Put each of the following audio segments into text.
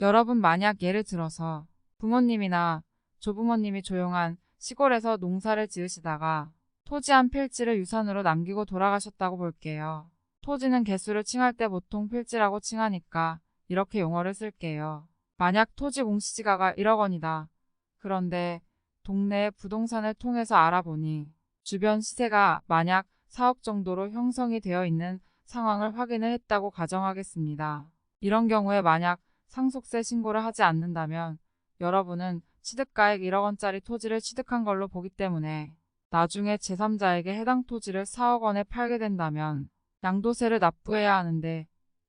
여러분 만약 예를 들어서 부모님이나 조부모님이 조용한 시골에서 농사를 지으시다가 토지 한 필지를 유산으로 남기고 돌아가셨다고 볼게요. 토지는 개수를 칭할 때 보통 필지라고 칭하니까 이렇게 용어를 쓸게요. 만약 토지 공시지가가 1억 원이다. 그런데 동네의 부동산을 통해서 알아보니 주변 시세가 만약 4억 정도로 형성이 되어 있는 상황을 확인을 했다고 가정하겠습니다. 이런 경우에 만약 상속세 신고를 하지 않는다면 여러분은 취득가액 1억 원짜리 토지를 취득한 걸로 보기 때문에 나중에 제3자에게 해당 토지를 4억 원에 팔게 된다면 양도세를 납부해야 하는데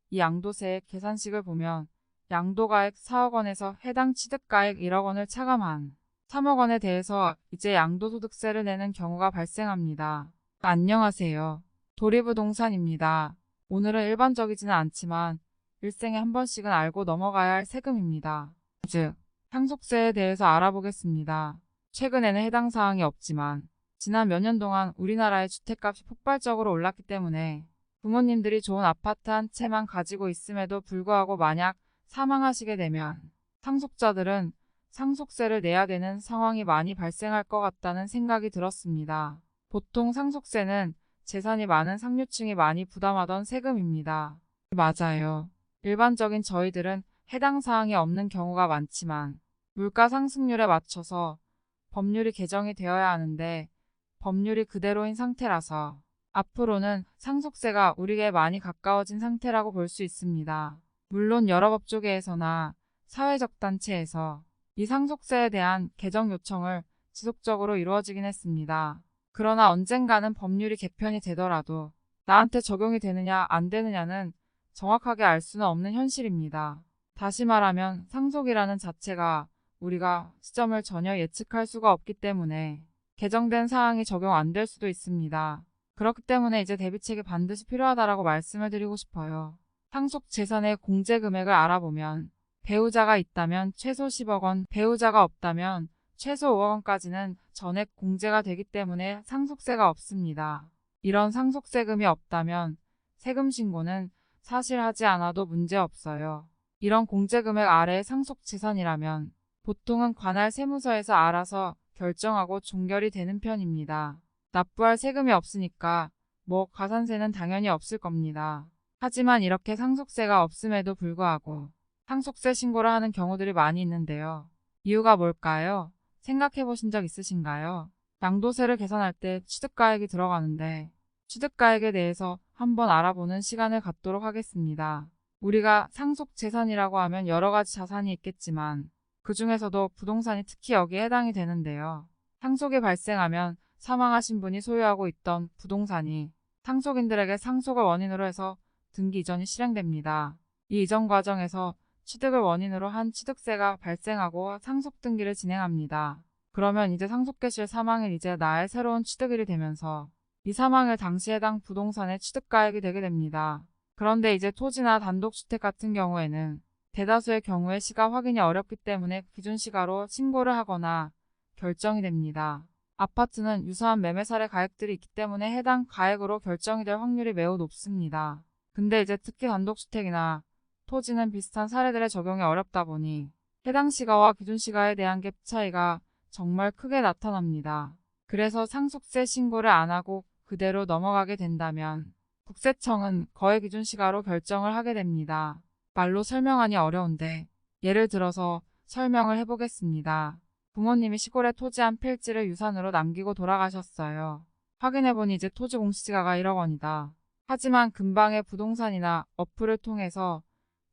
이 양도세의 계산식을 보면 양도가액 4억 원에서 해당 취득가액 1억 원을 차감한 3억 원에 대해서 이제 양도소득세를 내는 경우가 발생합니다. 안녕하세요. 도리부동산입니다. 오늘은 일반적이지는 않지만 일생에 한 번씩은 알고 넘어가야 할 세금입니다. 즉, 상속세에 대해서 알아보겠습니다. 최근에는 해당 사항이 없지만 지난 몇 년 동안 우리나라의 주택값이 폭발적으로 올랐기 때문에 부모님들이 좋은 아파트 한 채만 가지고 있음에도 불구하고 만약 사망하시게 되면 상속자들은 상속세를 내야 되는 상황이 많이 발생할 것 같다는 생각이 들었습니다. 보통 상속세는 재산이 많은 상류층이 많이 부담하던 세금입니다. 맞아요. 일반적인 저희들은 해당 사항이 없는 경우가 많지만 물가 상승률에 맞춰서 법률이 개정이 되어야 하는데 법률이 그대로인 상태라서 앞으로는 상속세가 우리에게 많이 가까워진 상태라고 볼 수 있습니다. 물론 여러 법조계에서나 사회적 단체에서 이 상속세에 대한 개정 요청을 지속적으로 이루어지긴 했습니다. 그러나 언젠가는 법률이 개편이 되더라도 나한테 적용이 되느냐 안 되느냐는 정확하게 알 수는 없는 현실입니다. 다시 말하면 상속이라는 자체가 우리가 시점을 전혀 예측할 수가 없기 때문에 개정된 사항이 적용 안 될 수도 있습니다. 그렇기 때문에 이제 대비책이 반드시 필요하다라고 말씀을 드리고 싶어요. 상속 재산의 공제 금액을 알아보면 배우자가 있다면 최소 10억 원, 배우자가 없다면 최소 5억 원까지는 전액 공제가 되기 때문에 상속세가 없습니다. 이런 상속세금이 없다면 세금 신고는 사실 하지 않아도 문제없어요. 이런 공제금액 아래의 상속재산이라면 보통은 관할 세무서에서 알아서 결정하고 종결이 되는 편입니다. 납부할 세금이 없으니까 가산세는 당연히 없을 겁니다. 하지만 이렇게 상속세가 없음에도 불구하고 상속세 신고를 하는 경우들이 많이 있는데요. 이유가 뭘까요? 생각해 보신 적 있으신가요? 양도세를 계산할 때 취득가액이 들어가는데 취득가액에 대해서 한번 알아보는 시간을 갖도록 하겠습니다. 우리가 상속재산이라고 하면 여러 가지 자산이 있겠지만 그 중에서도 부동산이 특히 여기에 해당이 되는데요. 상속이 발생하면 사망하신 분이 소유하고 있던 부동산이 상속인들에게 상속을 원인으로 해서 등기 이전이 실행됩니다. 이 이전 과정에서 취득을 원인으로 한 취득세가 발생하고 상속 등기를 진행합니다. 그러면 이제 상속계실 사망일 이제 나의 새로운 취득일이 되면서 이 사망일 당시 해당 부동산의 취득가액이 되게 됩니다. 그런데 이제 토지나 단독주택 같은 경우에는 대다수의 경우에 시가 확인이 어렵기 때문에 기준시가로 신고를 하거나 결정이 됩니다. 아파트는 유사한 매매 사례 가액들이 있기 때문에 해당 가액으로 결정이 될 확률이 매우 높습니다. 근데 이제 특히 단독주택이나 토지는 비슷한 사례들의 적용이 어렵다 보니 해당 시가와 기준 시가에 대한 갭 차이가 정말 크게 나타납니다. 그래서 상속세 신고를 안 하고 그대로 넘어가게 된다면 국세청은 거액 기준 시가로 결정을 하게 됩니다. 말로 설명하니 어려운데 예를 들어서 설명을 해보겠습니다. 부모님이 시골에 토지 한 필지를 유산으로 남기고 돌아가셨어요. 확인해보니 이제 토지 공시지가가 1억 원이다. 하지만 근방의 부동산이나 어플을 통해서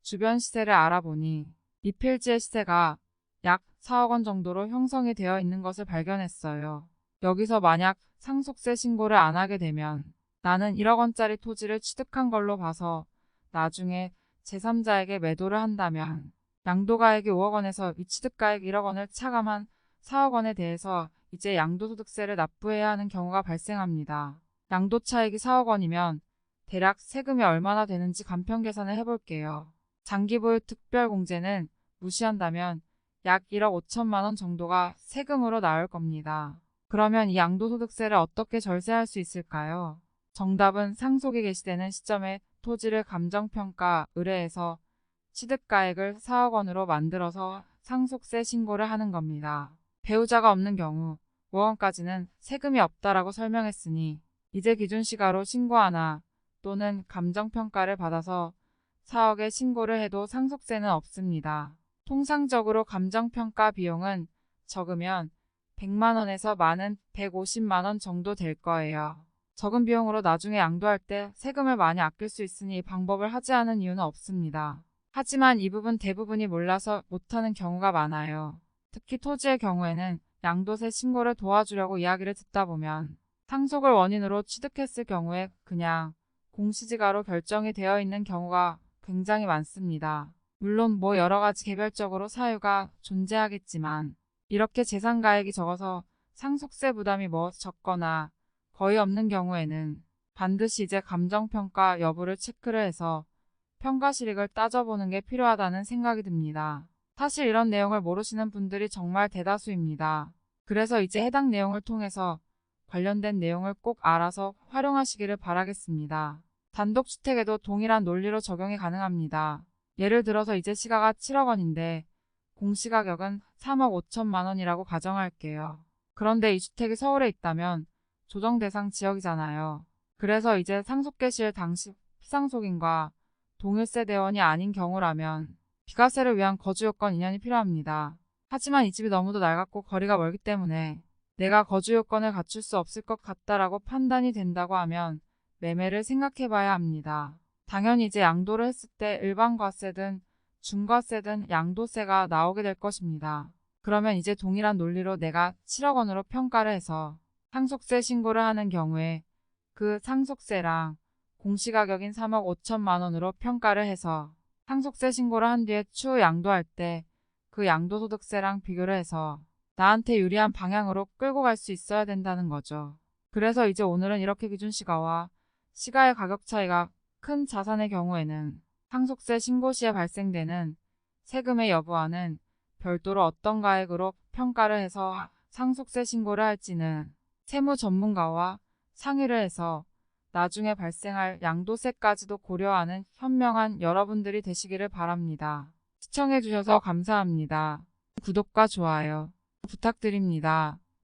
주변 시세를 알아보니 이 필지의 시세가 약 4억 원 정도로 형성이 되어 있는 것을 발견했어요. 여기서 만약 상속세 신고를 안 하게 되면 나는 1억 원짜리 토지를 취득한 걸로 봐서 나중에 제3자에게 매도를 한다면 양도가액이 5억 원에서 이 취득가액 1억 원을 차감한 4억 원에 대해서 이제 양도소득세를 납부해야 하는 경우가 발생합니다. 양도차익이 4억 원이면 대략 세금이 얼마나 되는지 간편 계산을 해볼게요. 장기보유 특별공제는 무시한다면 약 1억 5천만 원 정도가 세금으로 나올 겁니다. 그러면 이 양도소득세를 어떻게 절세할 수 있을까요? 정답은 상속이 개시되는 시점에 토지를 감정평가 의뢰해서 취득가액을 4억 원으로 만들어서 상속세 신고를 하는 겁니다. 배우자가 없는 경우 5원까지는 세금이 없다라고 설명했으니 이제 기준시가로 신고하나 또는 감정평가를 받아서 4억에 신고를 해도 상속세는 없습니다. 통상적으로 감정평가 비용은 적으면 100만 원에서 많은 150만 원 정도 될 거예요. 적은 비용으로 나중에 양도할 때 세금을 많이 아낄 수 있으니 이 방법을 하지 않은 이유는 없습니다. 하지만 이 부분 대부분이 몰라서 못하는 경우가 많아요. 특히 토지의 경우에는 양도세 신고를 도와주려고 이야기를 듣다 보면 상속을 원인으로 취득했을 경우에 그냥 공시지가로 결정이 되어 있는 경우가 굉장히 많습니다. 물론 여러 가지 개별적으로 사유가 존재하겠지만 이렇게 재산가액이 적어서 상속세 부담이 적거나 거의 없는 경우에는 반드시 이제 감정평가 여부를 체크를 해서 평가 실익을 따져보는 게 필요하다는 생각이 듭니다. 사실 이런 내용을 모르시는 분들이 정말 대다수입니다. 그래서 이제 해당 내용을 통해서 관련된 내용을 꼭 알아서 활용하시기를 바라겠습니다. 단독주택에도 동일한 논리로 적용이 가능합니다. 예를 들어서 이제 시가가 7억 원인데 공시가격은 3억 5천만 원이라고 가정할게요. 그런데 이 주택이 서울에 있다면 조정 대상 지역이잖아요. 그래서 이제 상속계 실 당시 피상속인과 동일세대원이 아닌 경우라면 비과세를 위한 거주요건 인연이 필요합니다. 하지만 이 집이 너무도 낡았고 거리가 멀기 때문에 내가 거주요건을 갖출 수 없을 것 같다라고 판단이 된다고 하면 매매를 생각해봐야 합니다. 당연히 이제 양도를 했을 때 일반과세든 중과세든 양도세가 나오게 될 것입니다. 그러면 이제 동일한 논리로 내가 7억 원으로 평가를 해서 상속세 신고를 하는 경우에 그 상속세랑 공시가격인 3억 5천만 원으로 평가를 해서 상속세 신고를 한 뒤에 추후 양도할 때 그 양도소득세랑 비교를 해서 나한테 유리한 방향으로 끌고 갈 수 있어야 된다는 거죠. 그래서 이제 오늘은 이렇게 기준시가와 시가의 가격 차이가 큰 자산의 경우에는 상속세 신고 시에 발생되는 세금의 여부와는 별도로 어떤 가액으로 평가를 해서 상속세 신고를 할지는 세무 전문가와 상의를 해서 나중에 발생할 양도세까지도 고려하는 현명한 여러분들이 되시기를 바랍니다. 시청해주셔서 감사합니다. 구독과 좋아요 부탁드립니다.